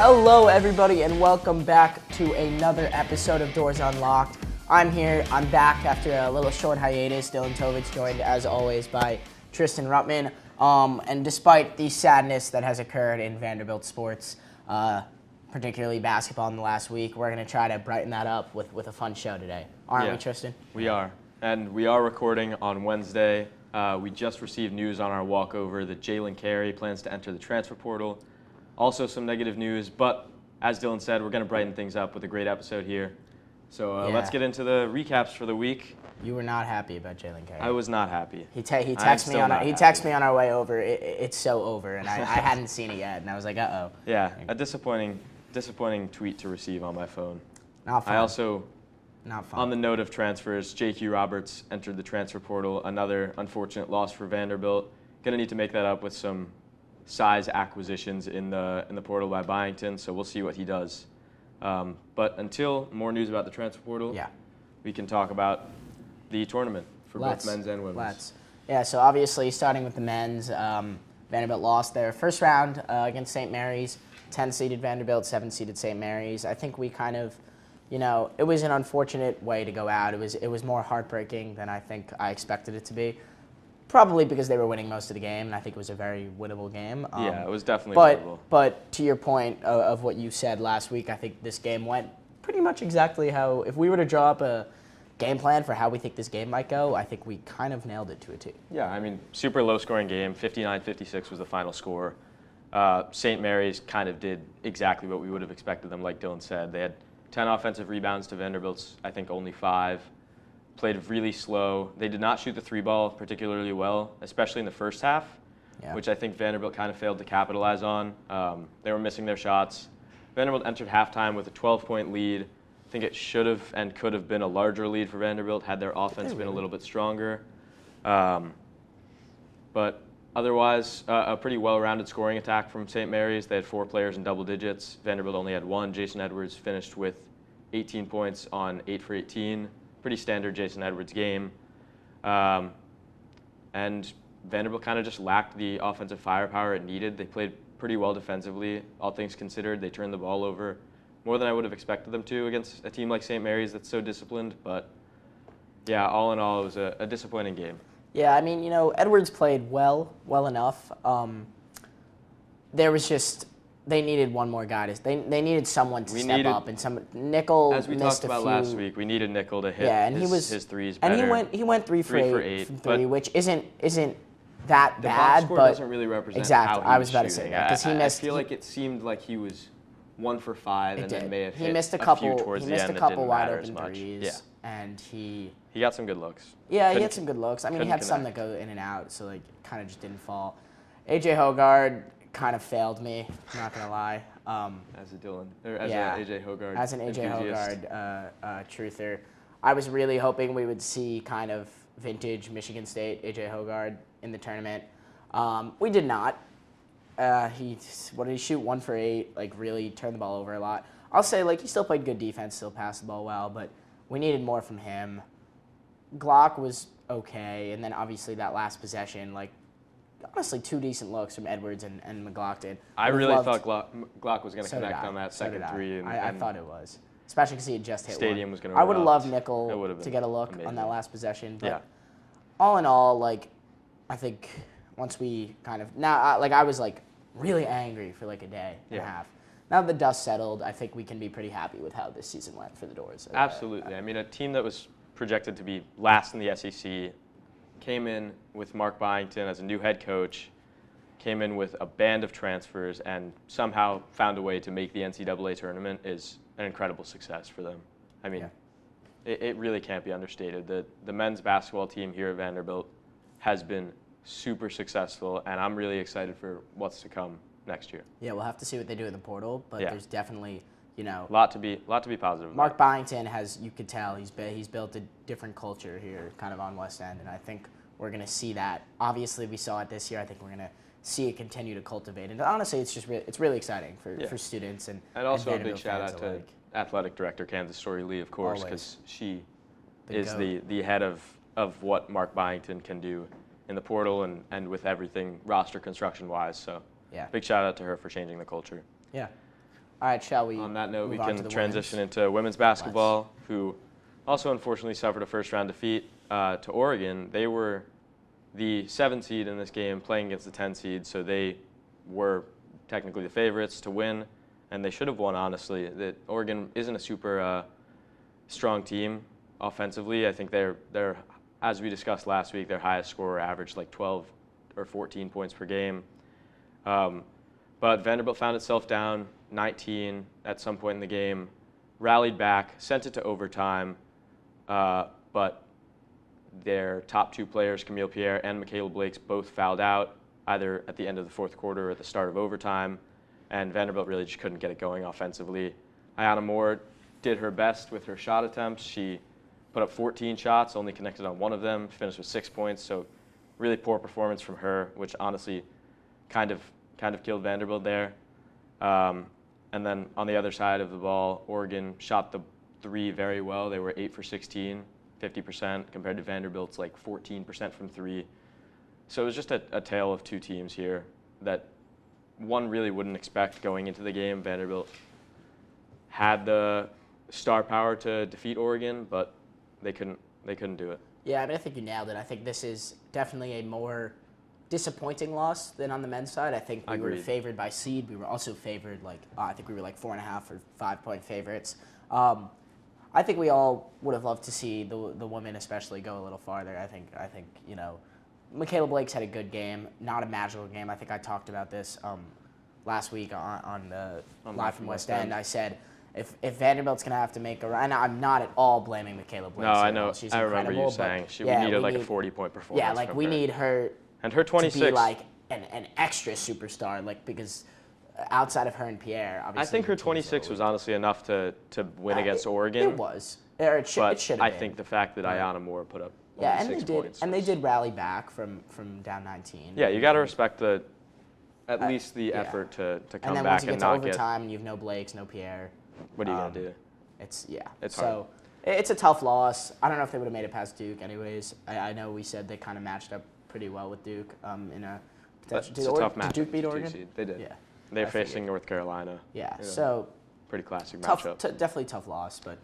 Hello, everybody, and welcome back to another episode of Doors Unlocked. I'm here. I'm back after a little short hiatus. Dylan Tovich joined, as always, by Tristan Ruttman. And despite the sadness that has occurred in Vanderbilt sports, particularly basketball in the last week, we're going to try to brighten that up with a fun show today. Aren't we, Tristan? We are. And we are recording on Wednesday. We just received news on our walkover that Jalen Carey plans to enter the transfer portal. Also some negative news, but as Dylan said, we're going to brighten things up with a great episode here. So let's get into the recaps for the week. You were not happy about Jalen Carey. I was not happy. He texted me on our way over. It's so over, and I hadn't seen it yet, and I was like, uh-oh. Yeah, a disappointing tweet to receive on my phone. Not fun. Not fun. On the note of transfers, J.Q. Roberts entered the transfer portal. Another unfortunate loss for Vanderbilt. Going to need to make that up with some size acquisitions in the portal by Byington, so we'll see what he does. But until more news about the transfer portal, we can talk about the tournament for both men's and women's. Yeah, so obviously starting with the men's, Vanderbilt lost their first round against St. Mary's, 10-seeded Vanderbilt, 7-seeded St. Mary's. I think we kind of, it was an unfortunate way to go out. It was more heartbreaking than I think I expected it to be. Probably because they were winning most of the game, and I think it was a very winnable game. Yeah, it was definitely winnable. But to your point of what you said last week, I think this game went pretty much exactly how, if we were to draw up a game plan for how we think this game might go, I think we kind of nailed it to a T. Yeah, I mean, super low-scoring game. 59-56 was the final score. St. Mary's kind of did exactly what we would have expected them, like Dylan said. They had 10 offensive rebounds to Vanderbilt's, I think, only 5. Played really slow. They did not shoot the three ball particularly well, especially in the first half, which I think Vanderbilt kind of failed to capitalize on. They were missing their shots. Vanderbilt entered halftime with a 12-point lead. I think it should have and could have been a larger lead for Vanderbilt had their offense been a little bit stronger. But otherwise, a pretty well-rounded scoring attack from St. Mary's. They had 4 players in double digits. Vanderbilt only had 1. Jason Edwards finished with 18 points on 8 for 18. Pretty standard Jason Edwards game. And Vanderbilt kind of just lacked the offensive firepower it needed. They played pretty well defensively, all things considered. They turned the ball over more than I would have expected them to against a team like St. Mary's that's so disciplined. But, yeah, all in all, it was a disappointing game. Yeah, I mean, Edwards played well enough. There was just... They needed one more guy. They needed someone to step up, and Nickel as we missed talked about last week. We needed Nickel to hit his threes better. And he went 3 for 8 from 3, which isn't that bad. The box score doesn't really represent exactly. how he I was about to say that because he missed. I feel like it seemed like he was 1 for 5, and then may have he hit missed a couple. Few towards he missed the end a couple that wide didn't matter open threes, and he got some good looks. Yeah, he had some good looks. I mean, he had some that go in and out, so like kind of just didn't fall. AJ Hoggard kind of failed me. I'm not gonna lie. As a Dylan, or as an AJ Hoggard. As an AJ Hoggard truther, I was really hoping we would see kind of vintage Michigan State AJ Hoggard in the tournament. We did not. What did he shoot? 1 for 8. Like really turned the ball over a lot. I'll say he still played good defense, still passed the ball well, but we needed more from him. Glock was okay, and then obviously that last possession, honestly, 2 decent looks from Edwards and McLaughlin. I really thought Glock was going to connect on that second 3. I thought it was, especially because he had just hit Stadium one. was going I would have loved Nickel to get a look on that last possession. But all in all, I think once we kind of I was really angry for a day and a half. Now that the dust settled, I think we can be pretty happy with how this season went for the Dores. Absolutely. I mean, a team that was projected to be last in the SEC. Came in with Mark Byington as a new head coach, came in with a band of transfers, and somehow found a way to make the NCAA tournament is an incredible success for them. I mean, it really can't be understated. The men's basketball team here at Vanderbilt has been super successful, and I'm really excited for what's to come next year. Yeah, we'll have to see what they do in the portal, but there's definitely a lot to be positive about. Mark Byington you could tell he's built a different culture here, kind of on West End, and I think we're going to see that. Obviously, we saw it this year. I think we're going to see it continue to cultivate, and honestly, it's really exciting for students and also and a big shout out to athletic director Kansas Story Lee, of course, because she is the head of what Mark Byington can do in the portal and with everything roster construction wise. So big shout out to her for changing the culture. Yeah. All right, shall we? On that note, we move on to can the transition women's? into women's basketball, who also unfortunately suffered a first-round defeat to Oregon. They were the 7 seed in this game, playing against the 10 seed, so they were technically the favorites to win, and they should have won, honestly. Oregon isn't a super strong team offensively. I think they're, as we discussed last week, their highest scorer averaged like 12 or 14 points per game. But Vanderbilt found itself down 19 at some point in the game, rallied back, sent it to overtime, but their top 2 players, Camille Pierre and Michaela Blakes, both fouled out, either at the end of the fourth quarter or at the start of overtime, and Vanderbilt really just couldn't get it going offensively. Ayanna Moore did her best with her shot attempts. She put up 14 shots, only connected on 1 of them, finished with 6 points, so really poor performance from her, which honestly kind of killed Vanderbilt there. And then on the other side of the ball, Oregon shot the 3 very well. They were 8 for 16, 50%, compared to Vanderbilt's like 14% from 3. So it was just a tale of 2 teams here that one really wouldn't expect going into the game. Vanderbilt had the star power to defeat Oregon, but they couldn't do it. Yeah, I mean, I think you nailed it. I think this is definitely a more disappointing loss than on the men's side. I think we were favored by seed. We were also favored, I think we were like 4.5 or 5-point favorites. I think we all would have loved to see the women especially go a little farther. I think Michaela Blakes had a good game, not a magical game. I think I talked about this last week on the Live from West End. I said, if Vanderbilt's going to have to make a run, and I'm not at all blaming Michaela Blakes. No, I know. She's I incredible, remember you saying we needed like a 40-point performance. Yeah, like we need her. And her 26. To be like an extra superstar, because outside of her and Pierre, obviously. I think her 26 was honestly enough to win against Oregon. It was. It should have been. I think the fact that Ayanna Moore put up only 6 points. And they did rally back from down 19. Yeah, you got to respect at least the effort to come back and not get. And then once you get to overtime, and you have no Blakes, no Pierre. What are you gonna do? It's hard. It's a tough loss. I don't know if they would have made it past Duke, anyways. I know we said they kind of matched up pretty well with Duke in a potential. It's a tough matchup. Did Duke beat Oregon? They did. Yeah. They're facing North Carolina. Yeah. So pretty classic tough, matchup. Definitely tough loss, but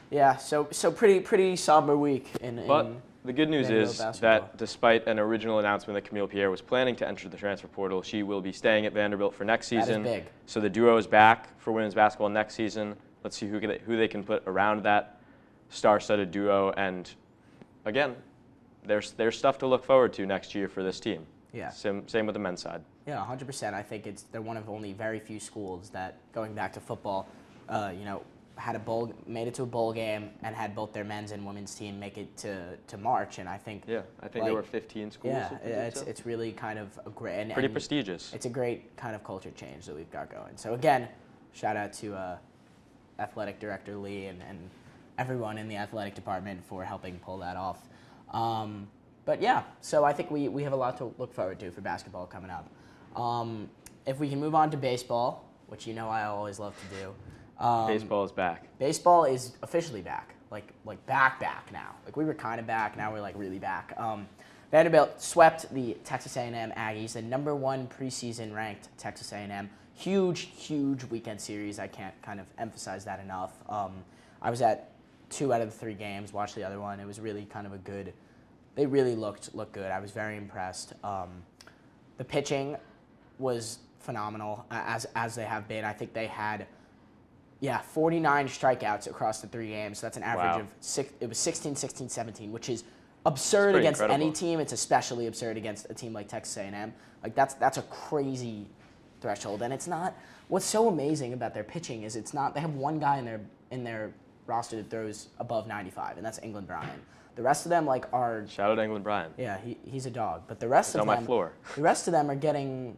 yeah. So pretty somber week But the good news is basketball. that despite an original announcement that Camille Pierre was planning to enter the transfer portal, she will be staying at Vanderbilt for next season. That is big. So the duo is back for women's basketball next season. Let's see who they can put around that star-studded duo. And again, there's stuff to look forward to next year for this team. Yeah. Same with the men's side. Yeah, 100%. I think they're one of only very few schools that, going back to football, made it to a bowl game and had both their men's and women's team make it to March. And I think there were 15 schools. Yeah, it's really kind of a great, pretty prestigious. It's a great kind of culture change that we've got going. So again, shout out to athletic director Lee and everyone in the athletic department for helping pull that off. But yeah, so I think we have a lot to look forward to for basketball coming up. If we can move on to baseball, which I always love to do. Baseball is back. Baseball is officially back, like back now. Like we were kind of back, now we're like really back. Vanderbilt swept the Texas A&M Aggies, the number 1 preseason ranked Texas A&M. Huge weekend series. I can't kind of emphasize that enough. I was at 2 out of the 3 games, watched the other one. It was really kind of a good. They really looked good. I was very impressed. The pitching was phenomenal, as they have been. I think they had 49 strikeouts across the 3 games. So that's an average of 6. It was 16, 16, 17, which is absurd against any team. It's especially absurd against a team like Texas A&M. Like that's a crazy threshold, and it's not. What's so amazing about their pitching is it's not. They have one guy in their roster that throws above 95, and that's England Bryan. The rest of them are. Shout out England Bryan. Yeah, he's a dog. But the rest of them. On my floor. The rest of them are getting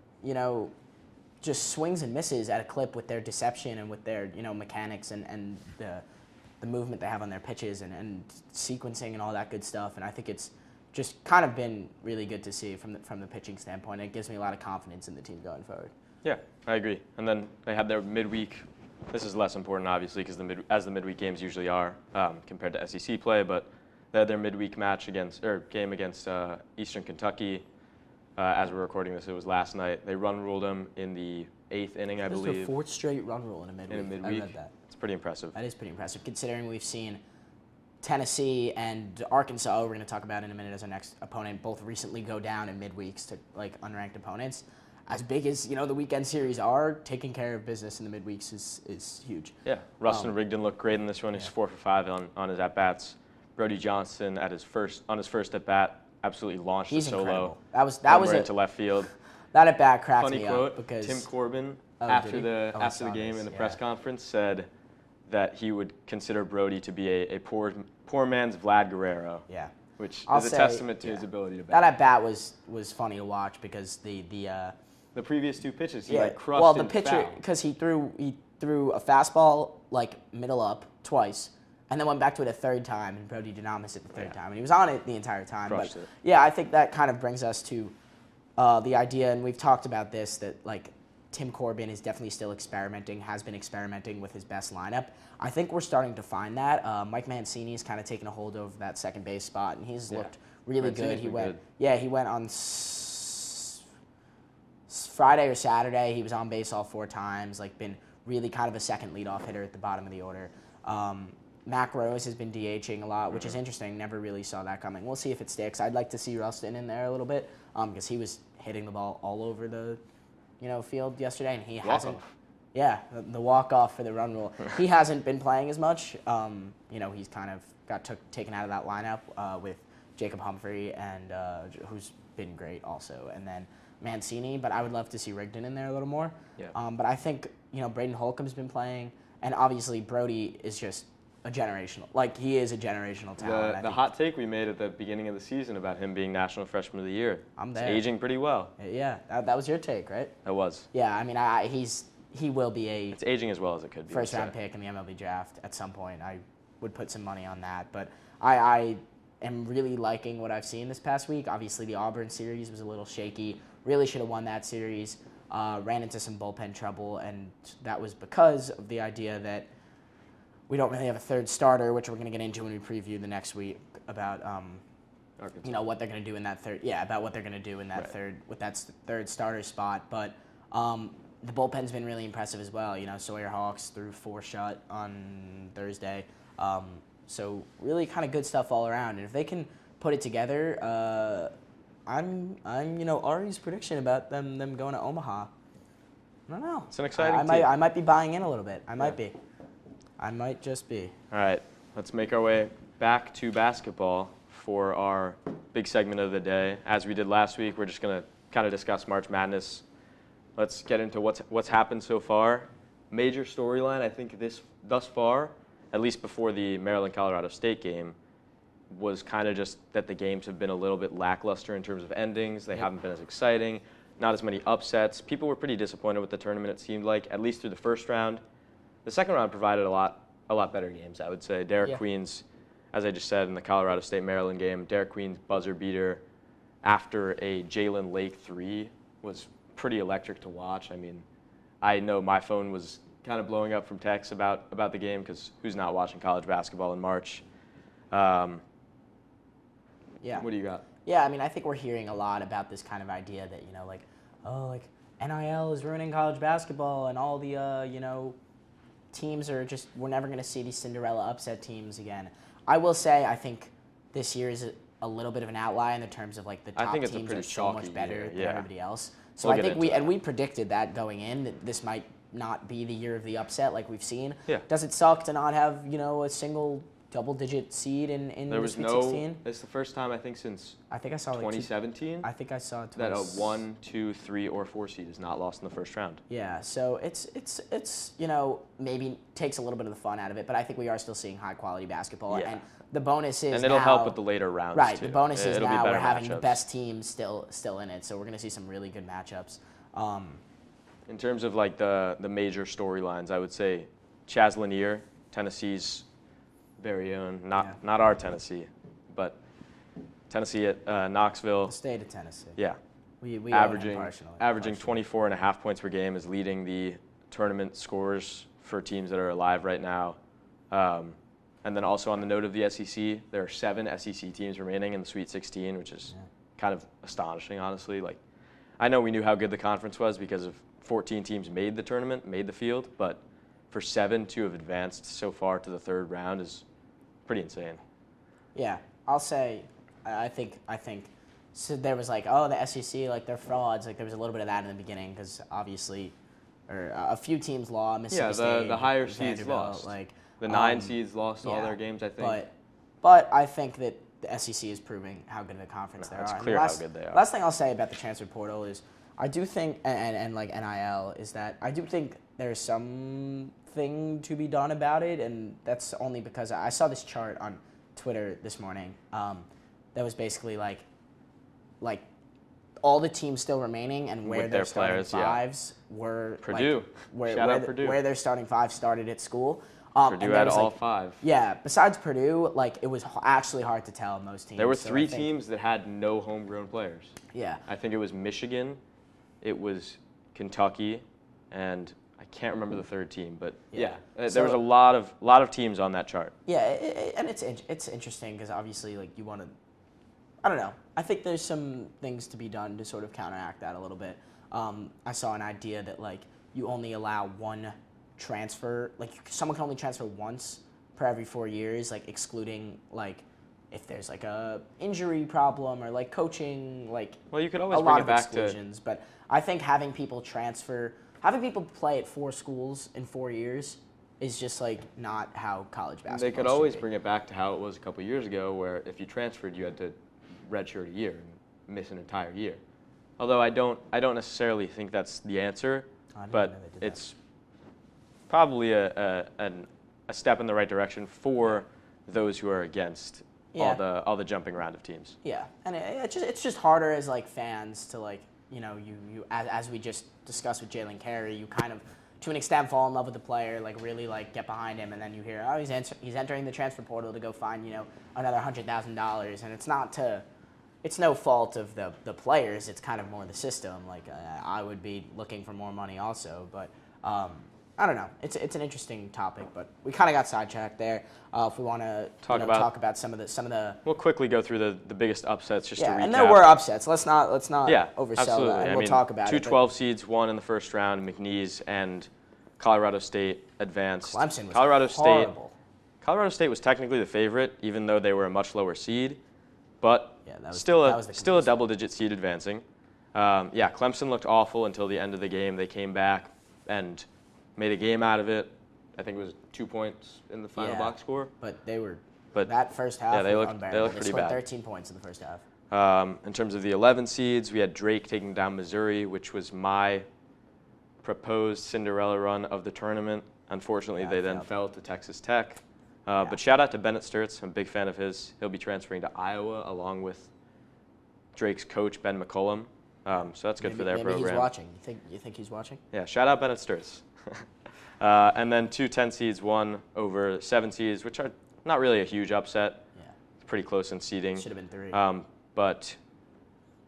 just swings and misses at a clip with their deception and with their mechanics and the movement they have on their pitches and sequencing and all that good stuff. And I think it's just kind of been really good to see from the pitching standpoint. It gives me a lot of confidence in the team going forward. Yeah, I agree. And then they had their midweek. This is less important, obviously, because as the midweek games usually are compared to SEC play. But they had their midweek game against Eastern Kentucky. As we're recording this, it was last night. They run ruled them in the 8th inning, I This is believe. the fourth straight run rule in a midweek. In a midweek. I read that. It's pretty impressive. That is pretty impressive, considering we've seen Tennessee and Arkansas, we're going to talk about in a minute as our next opponent, both recently go down in midweeks to like unranked opponents. As big as the weekend series are, taking care of business in the midweeks is huge. Yeah, Rustin Rigdon looked great in this one. He's 4 for 5 on his at bats. Brody Johnson on his first at bat absolutely launched He's a solo. incredible. That was into left field. That at bat cracked Funny me quote. up because Tim Corbin Oh, after did he? the Oh, I after the saw game this, in the yeah. press conference said that he would consider Brody to be a poor man's Vlad Guerrero. Yeah. Which I'll is a say, testament to yeah. his ability to bat. That at bat was funny to watch because the previous 2 pitches he crushed. well, the and pitcher, fouled. because he threw a fastball like middle up twice, and then went back to it a third time, and Brody did not miss it the third time, and he was on it the entire time. Crushed but it. yeah, I think that kind of brings us to the idea, and we've talked about this, that like Tim Corbin is definitely still experimenting, has been experimenting with his best lineup. I think we're starting to find that. Mike Mancini's kind of taken a hold of that second base spot, and he's looked really Mancini's good. been good. Yeah, he went on Friday or Saturday. He was on base all 4 times, like been really kind of a second leadoff hitter at the bottom of the order. Mac Rose has been DHing a lot, which is interesting. Never really saw that coming. We'll see if it sticks. I'd like to see Rustin in there a little bit because he was hitting the ball all over the field yesterday, and he hasn't. Yeah, the walk-off for the run rule. He hasn't been playing as much. He's kind of got taken out of that lineup with Jacob Humphrey, and who's been great also. And then Mancini, but I would love to see Rigdon in there a little more. Yeah. But I think, Braden Holcomb's been playing, and obviously Brody is just a generational, he is a generational talent. The hot take we made at the beginning of the season about him being National Freshman of the Year. I'm there. He's aging pretty well. Yeah, that was your take, right? That was. Yeah, I mean, he will be It's aging as well as it could be. first round pick in the MLB draft at some point. I would put some money on that, but I am really liking what I've seen this past week. Obviously, the Auburn series was a little shaky. Really should have won that series. Ran into some bullpen trouble, and that was because of the idea that we don't really have a third starter, which we're going to get into when we preview the next week about what they're going to do in that third. Yeah, about what they're going to do in that third starter spot. But the bullpen's been really impressive as well. Sawyer Hawks threw 4 shut on Thursday. So really kind of good stuff all around. And if they can put it together, I'm Ari's prediction about them going to Omaha. I don't know. It's an exciting team. I might be buying in a little bit. I might just be. All right, let's make our way back to basketball for our big segment of the day. As we did last week, we're just going to kind of discuss March Madness. Let's get into what's happened so far. Major storyline, I think thus far, at least before the Maryland-Colorado State game, was kind of just that the games have been a little bit lackluster in terms of endings. They haven't been as exciting, not as many upsets. People were pretty disappointed with the tournament, it seemed like, at least through the first round. The second round provided a lot better games, I would say. Derek Queen's, as I just said, in the Colorado State-Maryland game, Derek Queen's buzzer beater after a Jalen Lake 3 was pretty electric to watch. I mean, I know my phone was kind of blowing up from texts about the game because who's not watching college basketball in March? What do you got? Yeah, I mean, I think we're hearing a lot about this kind of idea that, NIL is ruining college basketball and all the, teams are just, we're never going to see these Cinderella upset teams again. I will say, I think this year is a little bit of an outlier in the terms of, the top teams are so much better than everybody else. So I think we predicted that going in, that this might not be the year of the upset like we've seen. Yeah. Does it suck to not have, a single double-digit seed in the Sweet 16? It's the first time, I think, since I think I saw 2017. I think I saw it that a 1, 2, 3, or 4 seed is not lost in the first round. Yeah, so it's maybe takes a little bit of the fun out of it, but I think we are still seeing high-quality basketball. Yeah. And the bonus is and it'll now, help with the later rounds, right, too. The bonus is now we're having the matchups. best teams still in it, so we're going to see some really good matchups. In terms of, the major storylines, I would say Chaz Lanier, Tennessee's very own, not our Tennessee, but Tennessee at Knoxville. The state of Tennessee. Yeah. We averaging 24 and a half points per game is leading the tournament scores for teams that are alive right now. And then also on the note of the SEC, there are 7 SEC teams remaining in the Sweet 16, which is kind of astonishing, honestly. I know we knew how good the conference was because of 14 teams made the tournament, made the field, but for 7 to have advanced so far to the third round is pretty insane. Yeah, I'll say, I think, so there was like, oh, the SEC, like, they're frauds. Like, there was a little bit of that in the beginning because obviously, or a few teams lost. Mississippi State, the higher seeds Vanderbilt, lost. Like, the 9 seeds lost all their games, I think. But I think that the SEC is proving how good of a conference they are. It's clear how good they are. Last thing I'll say about the transfer portal is I do think, and like NIL, is that I do think there's something to be done about it, and that's only because I saw this chart on Twitter this morning that was basically like all the teams still remaining and where their starting fives were. Purdue. Where their starting five started at school. Purdue had all 5. Yeah, besides Purdue, like, it was actually hard to tell most teams. There were 3 teams that had no homegrown players. Yeah. I think it was Michigan, it was Kentucky, and I can't remember the third team, but there was a lot of teams on that chart. Yeah, and it's interesting because obviously, like, you want to, I don't know. I think there's some things to be done to sort of counteract that a little bit. I saw an idea that, like, you only allow one transfer, like, someone can only transfer once per every 4 years, like, excluding, like, if there's like a injury problem or like coaching, like, well, you could always a bring lot it of back exclusions. But I think having people play at 4 schools in 4 years is just like not how college basketball. They could always bring it back to how it was a couple years ago, where if you transferred, you had to redshirt a year and miss an entire year. Although I don't necessarily think that's the answer, but it's probably a step in the right direction for those who are against all the jumping around of teams. Yeah, and it's just harder as like fans to, like, you know, you as we just discussed with Jalen Carey, you kind of to an extent fall in love with the player, like really like get behind him, and then you hear, oh, he's entering the transfer portal to go find, you know, another $100,000, and it's no fault of the players. It's kind of more the system. Like, I would be looking for more money also, but I don't know. It's an interesting topic, but we kind of got sidetracked there. If we want to talk about some of the. We'll quickly go through the biggest upsets just to recap. And there were upsets. Let's not oversell absolutely. that. And we'll talk about 2 it. 12 seeds won in the first round. McNeese and Colorado State advanced. Clemson was horrible. Colorado State was technically the favorite, even though they were a much lower seed, but still a double-digit seed advancing. Clemson looked awful until the end of the game. They came back and made a game out of it. I think it was 2 points in the final box score. But that first half, they looked unbearable. pretty scored bad. 13 points in the first half. In terms of the 11 seeds, we had Drake taking down Missouri, which was my proposed Cinderella run of the tournament. Unfortunately, they then fell to Texas Tech. But shout out to Bennett Sturtz. I'm a big fan of his. He'll be transferring to Iowa along with Drake's coach, Ben McCollum. So that's good for their program. Maybe he's watching. You think he's watching? Yeah, shout out Bennett Sturtz. And then 2 10 seeds won over 7 seeds, which are not really a huge upset. Yeah. It's pretty close in seeding. Should have been 3. But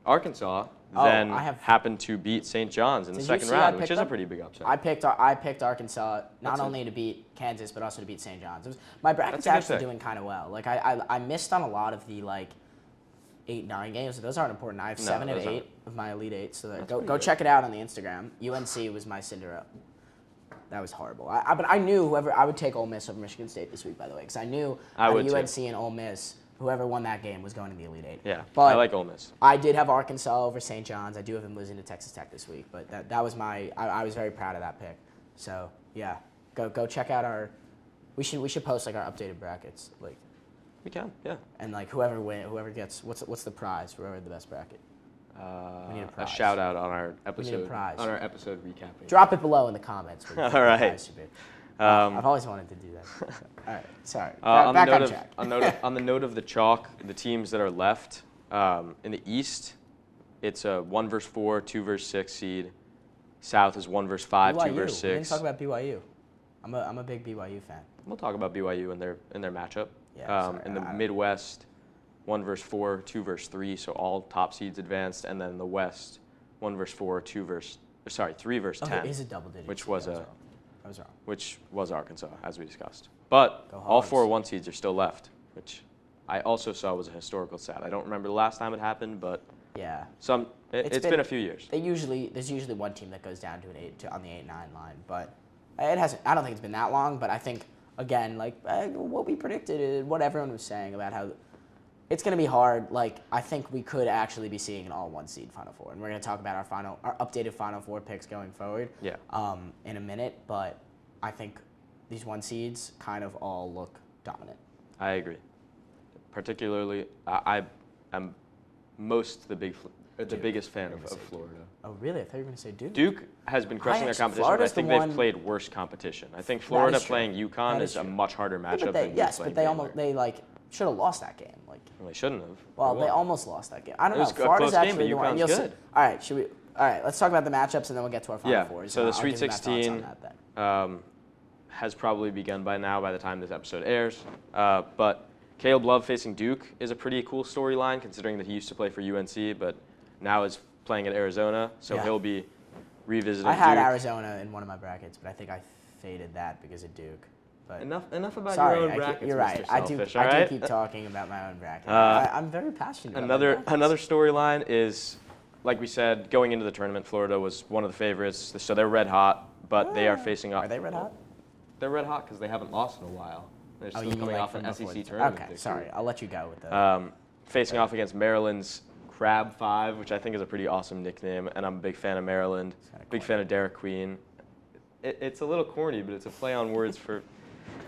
Arkansas happened to beat St. John's in the second round, which is a pretty big upset. I picked Arkansas not only to beat Kansas, but also to beat St. John's. My bracket's actually doing kind of well. Like, I missed on a lot of the, like, 8-9 games. Those aren't important. I have 7 and 8 of my Elite 8. So go check it out on the Instagram. UNC was my Cinderella. That was horrible. But I knew I would take Ole Miss over Michigan State this week, by the way, because I knew UNC and Ole Miss, whoever won that game was going to the Elite 8. Yeah, but I like Ole Miss. I did have Arkansas over St. John's. I do have them losing to Texas Tech this week, but that was I was very proud of that pick. So yeah, go check out we should post like our updated brackets, like. We can, yeah. And like whoever gets what's the prize for whoever the best bracket? We need a prize. A shout out on our episode. We need a prize. On our episode recapping. Drop it below in the comments. All right. I've always wanted to do that. All right, sorry. Back on track. On the note of the chalk, the teams that are left in the East, it's a 1 versus 4, 2 versus 6 seed. South is 1 versus 5, BYU. 2 versus 6. We didn't talk about BYU. I'm a big BYU fan. We'll talk about BYU in their matchup. Yeah, in the Midwest, 1 versus 4, 2 versus 3, so all top seeds advanced, and then the West, 1 versus 4, 3 versus 10. It is a double digit. Which was I was wrong. Which was Arkansas, as we discussed. But all 4 1 seeds are still left, which I also saw was a historical stat. I don't remember the last time it happened, but Yeah. It's been a few years. There's usually one team that goes down to an 8 on the 8-9 line, but it hasn't. I don't think it's been that long, but I think again, like what we predicted, what everyone was saying about how it's going to be hard. Like I think we could actually be seeing an all 1 seed Final Four, and we're going to talk about our updated Final Four picks going forward. Yeah. In a minute, but I think these 1 seeds kind of all look dominant. I agree. Particularly, I am the biggest fan of Florida. Oh, really? I thought you were going to say Duke. Duke has been crushing their competition, but I think they've played worse competition. I think Florida playing UConn is a much harder matchup than Duke playing but they should have lost that game. Like, well, they shouldn't have. Well, they almost lost that game. I don't know. It was a Florida's close game, actually but the one. UConn's good. All right, All right, let's talk about the matchups, and then we'll get to our Final Fours. So the I'll Sweet give you my thoughts 16 on that then. has probably begun by now by the time this episode airs. But Caleb Love facing Duke is a pretty cool storyline, considering that he used to play for UNC, but now is playing at Arizona, so he'll be revisiting Duke. I had Arizona in one of my brackets, but I think I faded that because of Duke. But enough about sorry, your own brackets, you're right. Mr. Selfish, I do keep talking about my own bracket. I'm very passionate about Another storyline is, like we said, going into the tournament, Florida was one of the favorites, so they're red hot, but they are facing off. Are they red hot? They're red hot because they haven't lost in a while. They're still coming off an SEC tournament. Okay, victory. sorry. I'll let you go with that. Facing off against Maryland's Crab 5, which I think is a pretty awesome nickname, and I'm a big fan of Maryland, big fan of Derek Queen. It's a little corny, but it's a play on words for.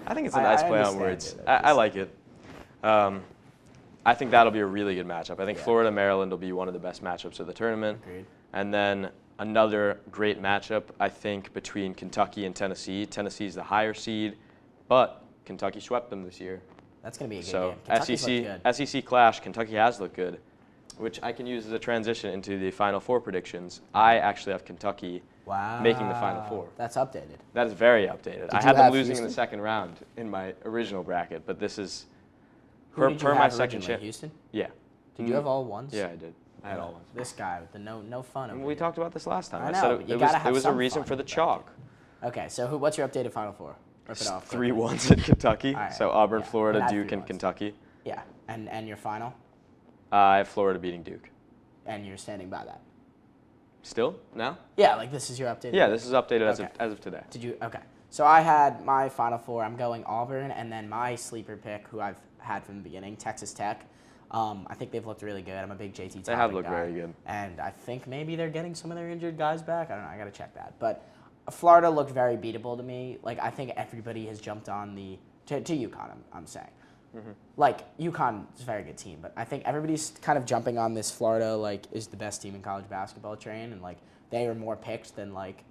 I think it's a nice play on words. I like it. I think that'll be a really good matchup. I think Florida Maryland will be one of the best matchups of the tournament. Agreed. And then another great matchup, I think, between Kentucky and Tennessee. Tennessee's the higher seed, but Kentucky swept them this year. That's going to be a good game. So SEC clash, Kentucky has looked good, which I can use as a transition into the Final Four predictions. I actually have Kentucky making the Final Four. That's updated. That is very updated. I had them losing in the second round in my original bracket, but this is per my second chance. Houston? Yeah. Did you have all ones? Yeah, I did. I had all ones. This guy with the no fun. We talked about this last time. I know, said it was a reason for the chalk. Okay, so what's your updated Final Four? Rip it off. 3 1s at Kentucky. Right. So Auburn, Florida, Duke, and Kentucky. Yeah, and your final? I have Florida beating Duke. And you're standing by that? Still? Now? Yeah, like this is your updated? Yeah, this is updated as of today. Did you? Okay. So I had my Final Four. I'm going Auburn, and then my sleeper pick, who I've had from the beginning, Texas Tech. I think they've looked really good. I'm a big JT Topic They have looked guy, very good. And I think maybe they're getting some of their injured guys back. I don't know. I got to check that. But Florida looked very beatable to me. Like, I think everybody has jumped on to UConn, I'm saying. Mm-hmm. Like, UConn is a very good team, but I think everybody's kind of jumping on this Florida, like, is the best team in college basketball train, and, like, they are more picked than, like,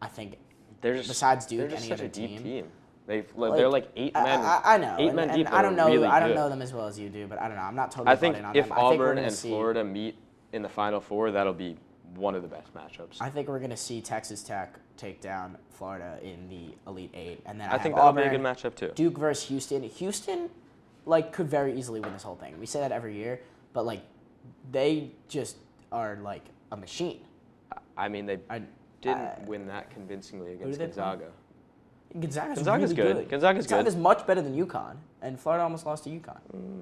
I think, besides Duke, any other team. They're like 8 men. I know. 8 men deep. I don't know. Really I don't know them as well as you do, but I don't know. I'm not totally. I think on if them. Auburn and Florida meet in the Final Four, that'll be one of the best matchups. I think we're going to see Texas Tech take down Florida in the Elite Eight, and then I think that'll be a good matchup too. Duke versus Houston. Houston, like, could very easily win this whole thing. We say that every year, but like, they just are like a machine. I mean, they didn't win that convincingly against Gonzaga. Gonzaga's really good. Gonzaga's much better than UConn, and Florida almost lost to UConn.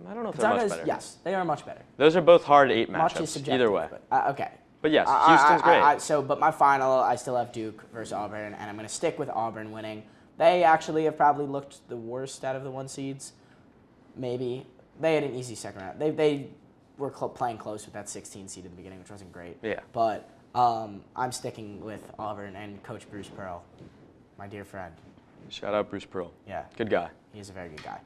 I don't know if they're much better. Yes, they are much better. Those are both hard 8 Much matchups. is subjective, Either way. But, okay. But yes, Houston's great. But my final, I still have Duke versus Auburn, and I'm going to stick with Auburn winning. They actually have probably looked the worst out of the 1 seeds. Maybe they had an easy second round. They were playing close with that 16 seed at the beginning, which wasn't great. Yeah. But I'm sticking with Auburn and Coach Bruce Pearl, my dear friend. Shout out Bruce Pearl. Yeah. Good guy. He's a very good guy.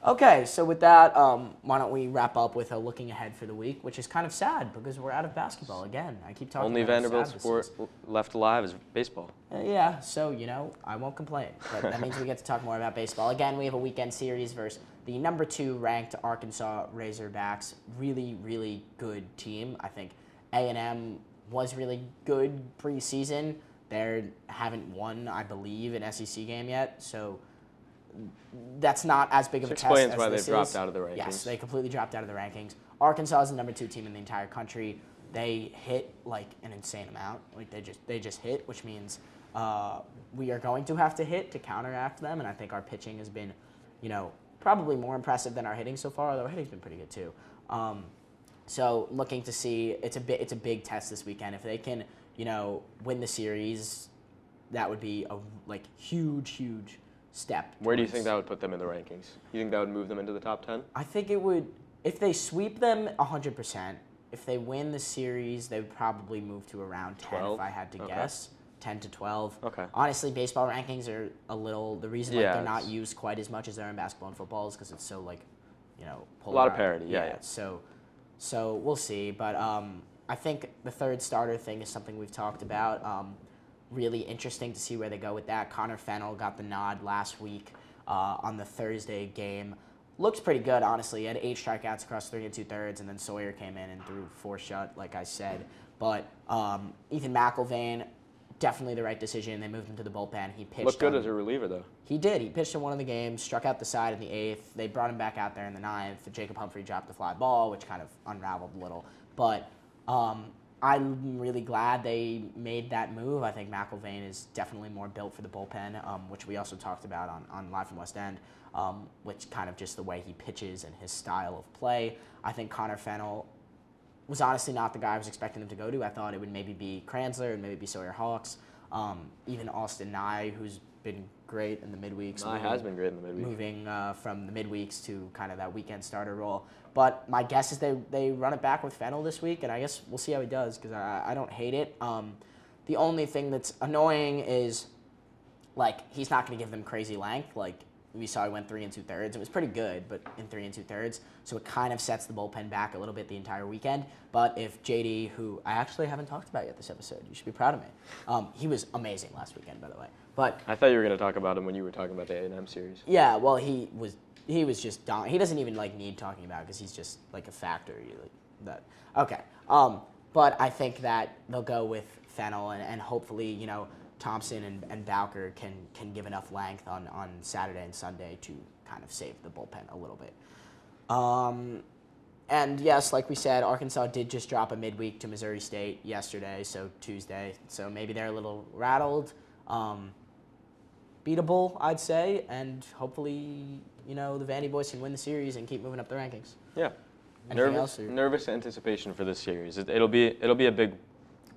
Okay, so with that, why don't we wrap up with a looking ahead for the week, which is kind of sad because we're out of basketball again. I keep talking Only about Vanderbilt sport left alive is baseball. Yeah, so, I won't complain. But that means we get to talk more about baseball. Again, we have a weekend series versus the number 2 ranked Arkansas Razorbacks. Really, really good team. I think A&M was really good preseason. They haven't won, I believe, an SEC game yet, so that's not as big of a test as this is. Explains why they've dropped out of the rankings. Yes, they completely dropped out of the rankings. Arkansas is the number 2 team in the entire country. They hit like an insane amount. Like they just hit, which means we are going to have to hit to counteract them. And I think our pitching has been, probably more impressive than our hitting so far. Although our hitting's been pretty good too. So looking to see, it's a big test this weekend. If they can, win the series, that would be a huge step. Where do you think that would put them in the rankings? You think that would move them into the top 10? I think it would. If they sweep them, 100%. If they win the series, they would probably move to around 10 12? if I had to guess. 10 to 12. Okay. Honestly, baseball rankings are a little, the reason they're not used quite as much as they are in basketball and football is because it's so a lot of parity. Yeah. So we'll see, but I think the third starter thing is something we've talked about. Really interesting to see where they go with that. Connor Fennell got the nod last week on the Thursday game. Looks pretty good, honestly. He had 8 strikeouts across 3 2/3, and then Sawyer came in and threw 4 shut, like I said. But Ethan McIlvain, definitely the right decision. They moved him to the bullpen. He pitched. Looked good as a reliever, though. He did. He pitched in one of the games, struck out the side in the 8th. They brought him back out there in the 9th. Jacob Humphrey dropped the fly ball, which kind of unraveled a little. But I'm really glad they made that move. I think McIlvain is definitely more built for the bullpen, which we also talked about on Live from West End, which kind of just the way he pitches and his style of play. I think Connor Fennell was honestly not the guy I was expecting them to go to. I thought it would maybe be Kranzler and maybe be Sawyer Hawks. Even Austin Nye, who's been great in the midweeks. Nye has been great in the midweeks. Moving from the midweeks to kind of that weekend starter role. But my guess is they run it back with Fennell this week, and I guess we'll see how he does because I don't hate it. The only thing that's annoying is, he's not going to give them crazy length. We saw he went 3 2/3. It was pretty good, but in 3 2/3. So it kind of sets the bullpen back a little bit the entire weekend. But if JD, who I actually haven't talked about yet this episode, you should be proud of me. He was amazing last weekend, by the way. But I thought you were going to talk about him when you were talking about the A&M series. Yeah, well, he was just he doesn't even need talking about because he's just a factor. That. Okay. But I think that they'll go with Fennell and hopefully Thompson and Bowker can give enough length on Saturday and Sunday to kind of save the bullpen a little bit. And yes, like we said, Arkansas did just drop a midweek to Missouri State yesterday, so Tuesday. So maybe they're a little rattled. Beatable, I'd say, and hopefully, the VandyBoys can win the series and keep moving up the rankings. Yeah. Nervous anticipation for this series. It'll be a big,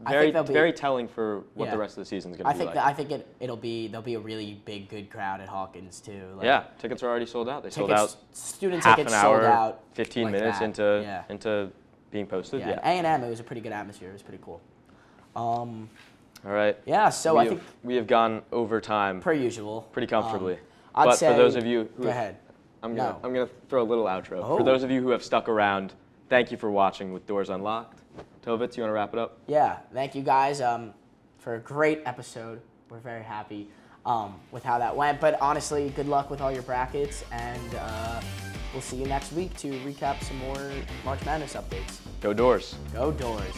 very telling for what the rest of the season is going to be like. I think there'll be a really big, good crowd at Hawkins too. Tickets are already sold out. They sold out student half tickets an hour, sold out 15 minutes into being posted. Yeah. A&M, it was a pretty good atmosphere. It was pretty cool. All right. Yeah, so I think we have gone over time per usual, pretty comfortably. I'd say, for those of you who go ahead. I'm gonna throw a little outro. For those of you who have stuck around, thank you for watching with Doors Unlocked. Tovitz, you want to wrap it up? Yeah, thank you guys for a great episode. We're very happy with how that went. But honestly, good luck with all your brackets, and we'll see you next week to recap some more March Madness updates. Go Doors. Go Doors.